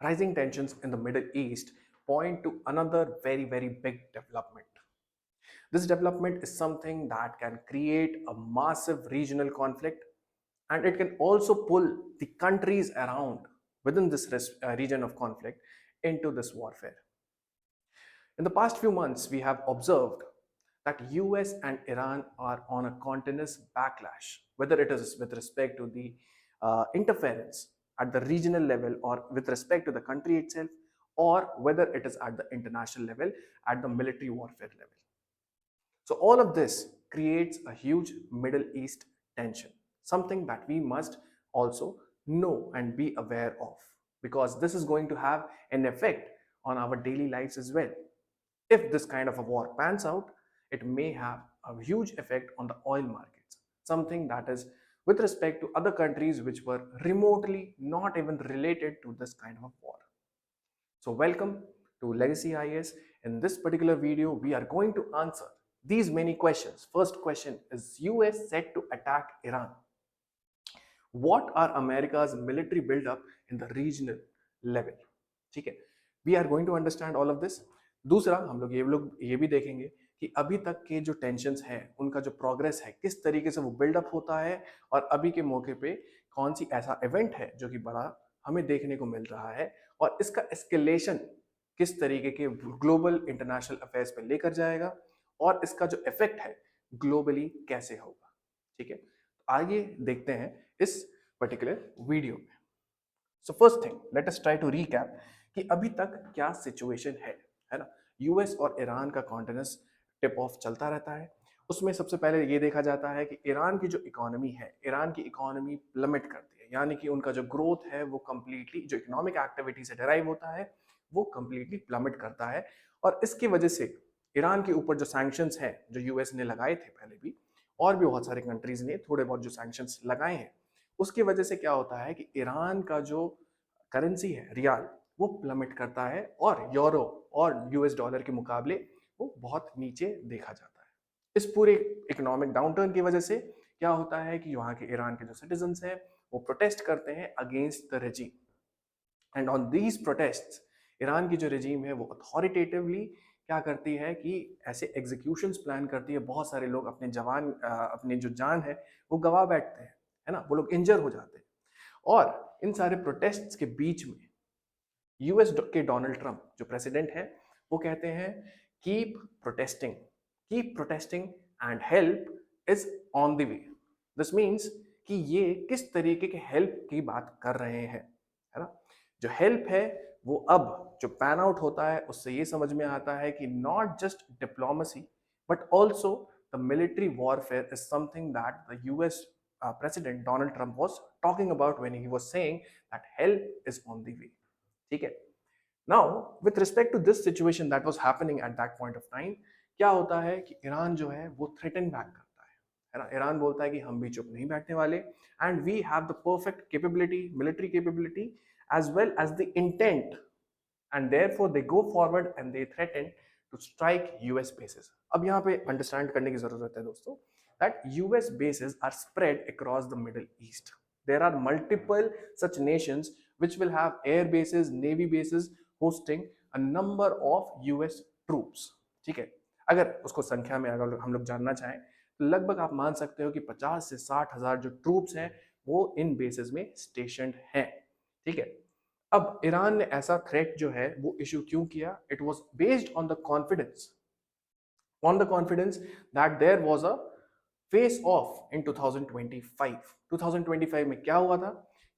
Rising tensions in the Middle East point to another very, very big development. This development is something that can create a massive regional conflict, and it can also pull the countries around within this region of conflict into this warfare. In the past few months, we have observed that US and Iran are on a continuous backlash, whether it is with respect to the interference at the regional level or with respect to the country itself, or whether it is at the international level, at the military warfare level. So all of this creates a huge Middle East tension, something that we must also know and be aware of, because this is going to have an effect on our daily lives as well. If this kind of a war pans out, it may have a huge effect on the oil markets, something that is with respect to other countries which were remotely not even related to this kind of a war. So welcome to Legacy IS. In this particular video, we are going to answer these many questions. First question, is US set to attack Iran? What are America's military buildup in the regional level? ठीक है, we are going to understand all of this. दूसरा, हम लोग ये भी देखेंगे कि अभी तक के जो टेंशन्स हैं, उनका जो प्रोग्रेस है, किस तरीके से वो बिल्डअप होता है, और अभी के मौके पे कौन सी ऐसा इवेंट है जो कि बड़ा हमें देखने को मिल रहा है, और इसका एस्केलेशन किस तरीके के ग्लोबल इंटरनेशनल अफेयर्स पे लेकर जाएगा, और इसका जो इफेक्ट है ग्लोबली कैसे होगा. ठीक है, आगे देखते हैं इस पर्टिकुलर वीडियो में. So first thing, let us try to recap कि अभी तक क्या सिचुएशन है ना. यूएस और ईरान का कॉन्टिन्यूस टिप ऑफ चलता रहता है. उसमें सबसे पहले ये देखा जाता है कि ईरान की जो इकोनॉमी है, ईरान की इकोनॉमी प्लमेट करती है, यानी कि उनका जो ग्रोथ है वो कंप्लीटली जो इकोनॉमिक एक्टिविटी से डिराइव होता है वो कंप्लीटली प्लमेट करता है. और इसकी वजह से ईरान के ऊपर जो सैंक्शंस हैं जो यूएस ने लगाए थे पहले भी, और भी बहुत सारे कंट्रीज ने थोड़े बहुत जो सैंक्शंस लगाए हैं, उसकी वजह से क्या होता है कि ईरान का जो करेंसी है रियाल वो प्लमेट करता है, और यूरो और यूएस डॉलर के मुकाबले वो बहुत नीचे देखा जाता है. इस पूरे इकोनॉमिक डाउनटर्न की वजह से क्या होता है कि वहाँ के ईरान के जो सिटीजन्स हैं वो प्रोटेस्ट करते हैं against the regime. And on these protests Iran की जो रेजीम है वो अथॉरिटेटिवली क्या करती है कि ऐसे एग्जीक्यूशंस प्लान करती है. बहुत सारे लोग अपने जवान अपनी जो जान है वो गवा बैठते हैं, है ना, वो लोग इंजर हो जाते हैं. और इन सारे प्रोटेस्ट्स के बीच में यूएस के डोनाल्ड ट्रंप जो प्रेसिडेंट हैं वो कहते हैं keep protesting and help is on the way. This means कि ये किस तरीके के हेल्प की बात कर रहे हैं, है ना. जो हेल्प है वो अब जो पैन आउट होता है उससे ये समझ में आता है कि not just diplomacy but also the military warfare is something that the US President Donald Trump was talking about when he was saying that help is on the way. ठीक है. Now, with respect to this situation that was happening at that point of time, क्या होता है कि Iran जो है वो threaten back करता है ना. ईरान बोलता है कि हम भी चुप नहीं बैठने वाले, and we have the perfect capability, military capability, as well as the intent, and therefore they go forward and they threaten to strike US bases. अब यहाँ पे understand करने की जरूरत है दोस्तों that US bases are spread across the Middle East. There are multiple such nations which will have air bases, navy bases hosting a number of US troops. ठीक है, अगर उसको संख्या में अगर हम लोग जानना चाहें तो लगभग आप मान सकते हो कि 50 से 60 हजार जो ट्रूप्स हैं वो इन बेसिस में स्टेशनड हैं. ठीक है, अब ईरान ने ऐसा थ्रेट जो है वो इशू क्यों किया? It was based on the confidence that there was a face of in 2025. 2025 में क्या हुआ था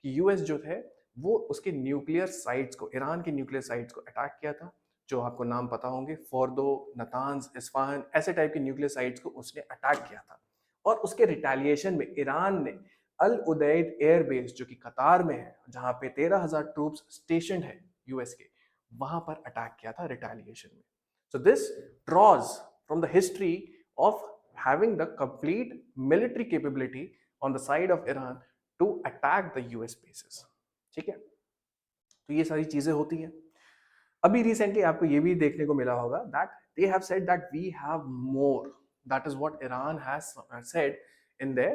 कि यूएस जो थे वो उसके न्यूक्लियर साइट्स को, ईरान के न्यूक्लियर साइट्स को अटैक किया था, जो आपको नाम पता होंगे, फोर्दो, नतान्ज, इस्फहान, ऐसे टाइप के न्यूक्लियर साइट्स को उसने अटैक किया था. और उसके रिटेलिएशन में ईरान ने अल उदैद एयरबेस जो कि कतार में है, जहां पे 13,000 ट्रूप्स स्टेशन है यूएस के, वहां पर अटैक किया था रिटेलिएशन में. So this draws from the history of having the complete military capability on the side of Iran to attack the US bases. ठीक है, तो ये सारी चीजें होती हैं. अभी रिसेंटली आपको ये भी देखने को मिला होगा that they have said that we have more. That is what Iran has said in their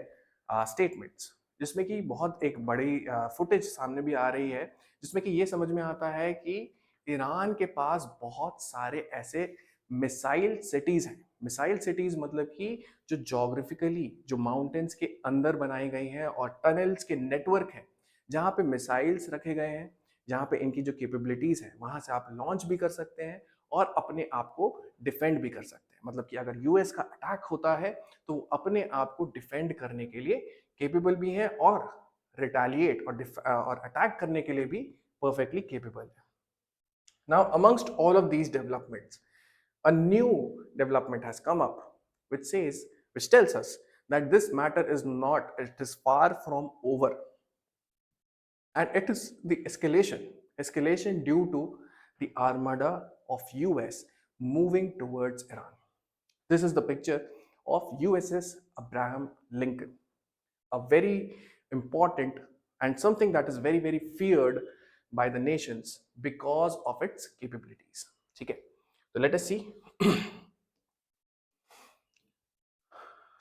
statements. जिसमें कि बहुत एक बड़ी फुटेज सामने भी आ रही है, जिसमें कि ये समझ में आता है कि ईरान के पास बहुत सारे ऐसे मिसाइल सिटीज हैं। मिसाइल सिटीज मतलब कि जो जोग्राफिकली जो माउंटेन्स के अंदर बनाई गई हैं और टनल्स के नेटवर्क हैं, जहाँ पे मिसाइल्स रखे गए हैं, जहाँ पे इनकी जो कैपेबिलिटीज है वहां से आप लॉन्च भी कर सकते हैं और अपने आप को डिफेंड भी कर सकते हैं। मतलब कि अगर यूएस का अटैक होता है तो वो अपने आप को डिफेंड करने के लिए केपेबल भी है और रिटेलिएट और अटैक करने के लिए भी परफेक्टली केपेबल है। Now amongst all of these developments, a new development has come up which tells us that this matter is not, it is far from over, and it is the escalation due to the armada of US moving towards Iran. This is the picture of USS Abraham Lincoln, a very important and something that is very very feared by the nations because of its capabilities. ठीक है, so let us see.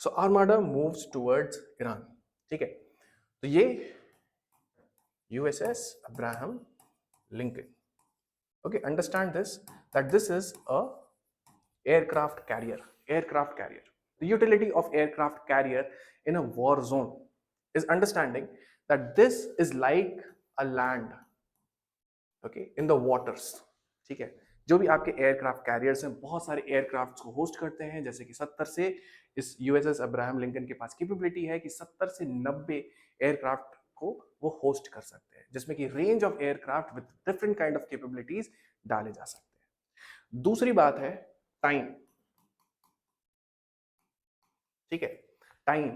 So armada moves towards Iran. ठीक है, तो ये USS Abraham Lincoln. Okay, understand this, that this is a aircraft carrier. Aircraft carrier. The utility of aircraft carrier in a war zone is understanding that this is like a land, okay, in the waters. ठीक है, जो भी आपके aircraft carriers हैं बहुत सारे aircrafts को host करते हैं, जैसे कि 70 से इस यूएसएस अब्राहम लिंकन के पास कैपेबिलिटी है कि 70 से 90 एयरक्राफ्ट को वो होस्ट कर सकते हैं, जिसमें कि range of aircraft with different kind of capabilities डाले जा सकते हैं। दूसरी बात है टाइम। ठीक है, टाइम,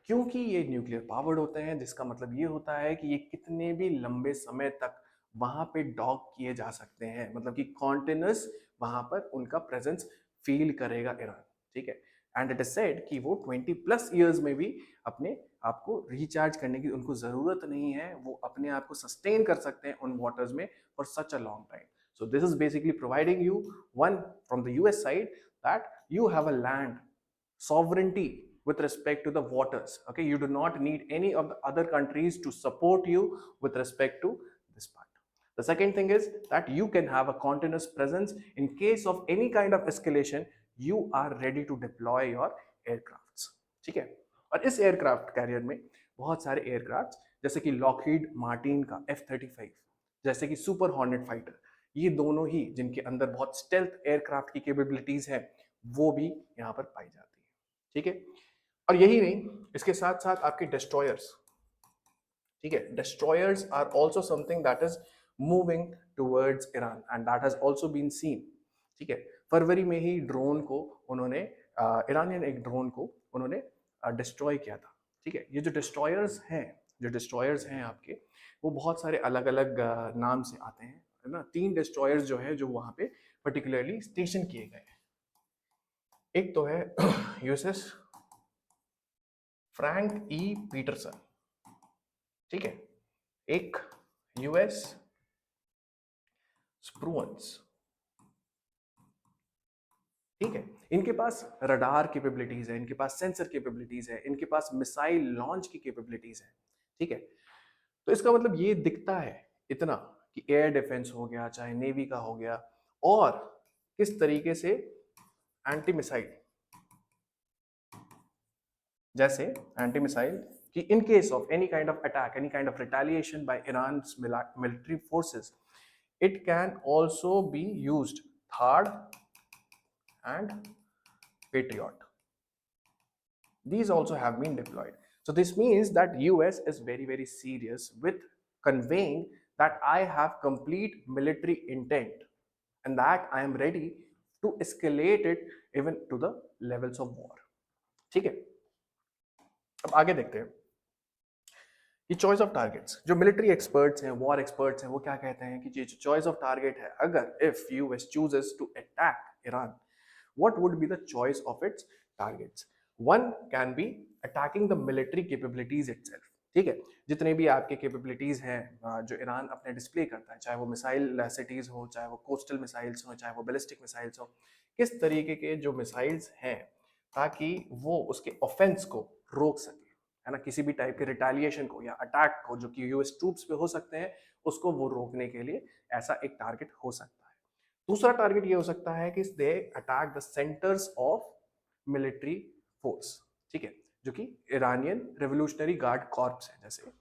क्योंकि ये न्यूक्लियर पावर्ड होते हैं, जिसका मतलब ये होता है कि ये कितने भी लंबे समय तक वहां पे डॉक किए जा सकते हैं, मतलब कि कॉन्टिन्यूस वहां पर उनका प्रेजेंस फील करेगा ईरान। ठीक है, एंड इट इज सेड कि वो 20+ ईयर्स में भी अपने आप को रिचार्ज करने की उनको जरूरत नहीं है, वो अपने आप को सस्टेन कर सकते हैं उन वाटर्स में for such a long time. So this is basically providing you one from the US side that you have a land sovereignty with respect to the waters. Okay, you do not need any of the other countries to support you with respect to this part. The second thing is that you can have a continuous presence in case of any kind of escalation. You are ready to deploy your aircrafts. ठीक है, और इस aircraft carrier में बहुत सारे aircraft जैसे कि Lockheed Martin का F-35, जैसे कि सुपर हॉर्नेट फाइटर, ये दोनों ही जिनके अंदर बहुत स्टेल्थ एयरक्राफ्ट की कैपेबिलिटीज है वो भी यहाँ पर पाई जाती है। ठीक है, और यही नहीं, इसके साथ साथ आपके डिस्ट्रॉयर्स। ठीक है, destroyers are also something that is moving towards Iran and that has also been seen. ठीक है, फरवरी में ही ड्रोन को उन्होंने ईरानियन एक ड्रोन को उन्होंने डिस्ट्रॉय किया था। ठीक है, ये जो डिस्ट्रॉयर्स हैं आपके, वो बहुत सारे अलग अलग नाम से आते हैं, है ना। 3 डिस्ट्रॉयर्स जो है जो वहां पे पर्टिकुलरली स्टेशन किए गए हैं। एक तो है यूएसएस फ्रैंक ई पीटरसन। ठीक है, एक यूएस स्प्रूअन्स। ठीक है, इनके पास रडार कैपेबिलिटीज है, इनके पास सेंसर कैपेबिलिटीज है, इनके पास मिसाइल लॉन्च की कैपेबिलिटीज है। ठीक है, तो इसका मतलब ये दिखता है इतना कि एयर डिफेंस हो गया, चाहे नेवी का हो गया, और किस तरीके से एंटी मिसाइल, जैसे एंटी मिसाइल कि in case of any kind of attack, any kind of retaliation by Iran's military forces, it can also be used THAAD and Patriot. These also have been deployed. So this means that US is very very serious with conveying that I have complete military intent and that I am ready to escalate it even to the levels of war. ठीक है, अब आगे देखते हैं कि choice of targets. जो military experts हैं, war experts हैं, वो क्या कहते हैं कि ये जो चॉइस ऑफ टारगेट है, अगर if US chooses to attack Iran, what would be the choice of its targets? One can be attacking the military capabilities itself. ठीक है, जितने भी आपके कैपेबिलिटीज हैं जो ईरान अपने डिस्प्ले करता है, चाहे वो मिसाइल सिटीज हो, चाहे वो कोस्टल मिसाइल्स हो, चाहे वो बैलिस्टिक मिसाइल्स हो, किस तरीके के जो मिसाइल्स हैं ताकि वो उसके ऑफेंस को रोक सके, है ना, किसी भी टाइप के रिटेलिएशन को या अटैक को जो कि यूएस ट्रूप्स पे हो सकते हैं, उसको वो रोकने के लिए ऐसा एक टारगेट हो सकता है। दूसरा टारगेट ये हो सकता है कि they attack the centres of military force, ठीक है, जो कि ईरानियन रेवोल्यूशनरी गार्ड कॉर्प्स है जैसे,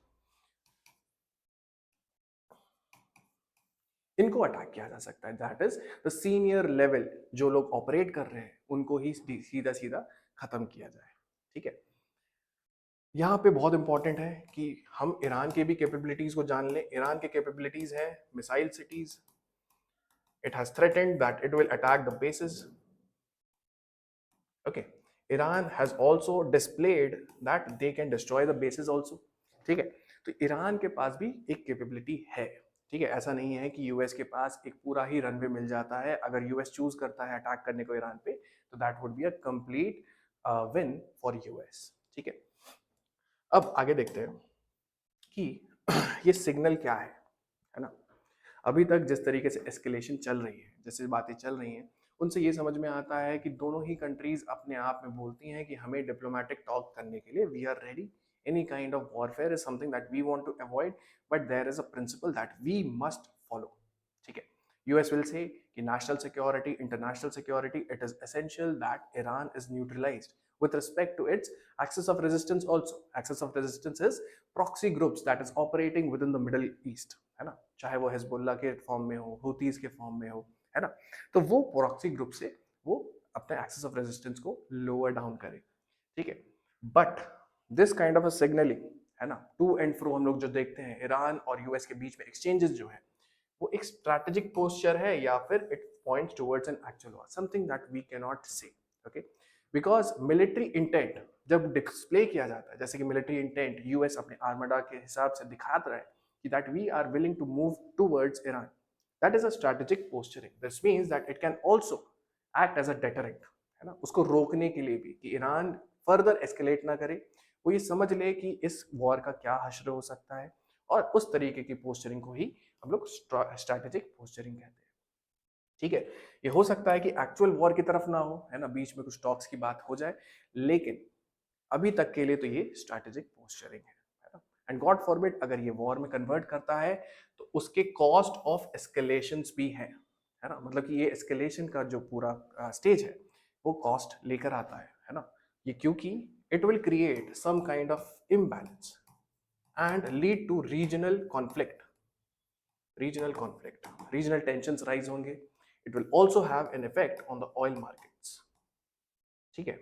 इनको अटैक किया जा सकता है। That is the senior level, जो लोग ऑपरेट कर रहे हैं उनको ही सीधा सीधा खत्म किया जाए, ठीक है। यहाँ पे बहुत इंपॉर्टेंट है कि हम ईरान के भी कैपेबिलिटीज को जान लें। ईरान के कैपेबिलिटीज है missile cities, it has threatened that it will attack the basis, okay. Iran has also displayed that they can destroy the basis also, ठीक है। तो ईरान के पास भी एक कैपेबिलिटी है, ठीक है। ऐसा नहीं है कि यूएस के पास एक पूरा ही रनवे मिल जाता है। अगर यूएस चूज करता है अटैक करने को ईरान पे, तो that would be a complete win for US, ठीक है। अब आगे देखते हैं कि ये सिग्नल क्या है ना। अभी तक जिस तरीके से एस्केलेशन चल रही है, जैसे बातें चल रही हैं, उनसे ये समझ में आता है कि दोनों ही कंट्रीज अपने आप में बोलती हैं कि हमें डिप्लोमेटिक टॉक करने के लिए we are ready. Any kind of warfare is something that we want to avoid, but there is a principle that we must follow, ठीक है। यूएस विल से कि national security, international security, it is essential that Iran is neutralized with respect to its axis of resistance also. Axis of resistance is proxy groups that is operating within the Middle East, है ना, चाहे वो Hezbollah के form में हो, हुतीज के form में हो, है ना। तो वो प्रॉक्सी ग्रुप से वो अपने एक्सेस ऑफ रेजिस्टेंस को लोअर डाउन करे, ठीक है। But this kind of a signalling, है ना, टू एंड फ्रो हम लोग जो देखते हैं ईरान और यूएस के बीच में एक्सचेंजेस जो है, वो एक स्ट्रैटेजिक पोस्चर है या फिर it points towards an actual war, something that we can not say, okay. Because military intent जब डिस्प्ले किया जाता है, जैसे कि मिलिट्री इंटेंट यूएस अपने आर्मडा के हिसाब से दिखाता रहा है कि that we are willing to move towards Iran, that is a strategic posturing. This means that it can also act as a deterrent, है ना, उसको रोकने के लिए भी कि ईरान फर्दर एस्केलेट ना करे, वो ये समझ ले कि इस वॉर का क्या हश्र हो सकता है, और उस तरीके की पोस्चरिंग को ही हम लोग स्ट्रैटेजिक पोस्चरिंग कहते हैं, ठीक है। ये हो सकता है कि एक्चुअल वॉर की तरफ ना हो, है ना, बीच में कुछ टॉक्स की बात हो जाए, लेकिन अभी तक के लिए तो ये स्ट्रैटेजिक पोस्चरिंग है ना। एंड गॉड फॉरबिड अगर ये वॉर में कन्वर्ट करता है, तो उसके कॉस्ट ऑफ एस्केलेशंस भी है ना, मतलब कि ये एस्केलेशन का जो पूरा स्टेज है वो कॉस्ट लेकर आता है ना। ये क्योंकि it will create some kind of imbalance and lead to regional tensions rise होंगे। it will also have an effect on the oil markets, ठीक है।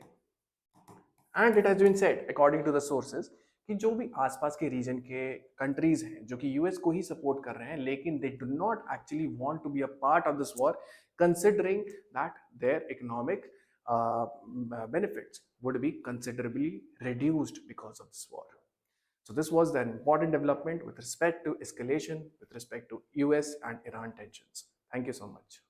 and it has been said according to the sources कि जो भी आसपास के reason के countries हैं जो कि यूएस को ही सपोर्ट कर रहे हैं, लेकिन they do not actually want to be a part of this war, considering that their economic benefits would be considerably reduced because of this war. So this was the important development with respect to escalation, with respect to US and Iran tensions. Thank you so much.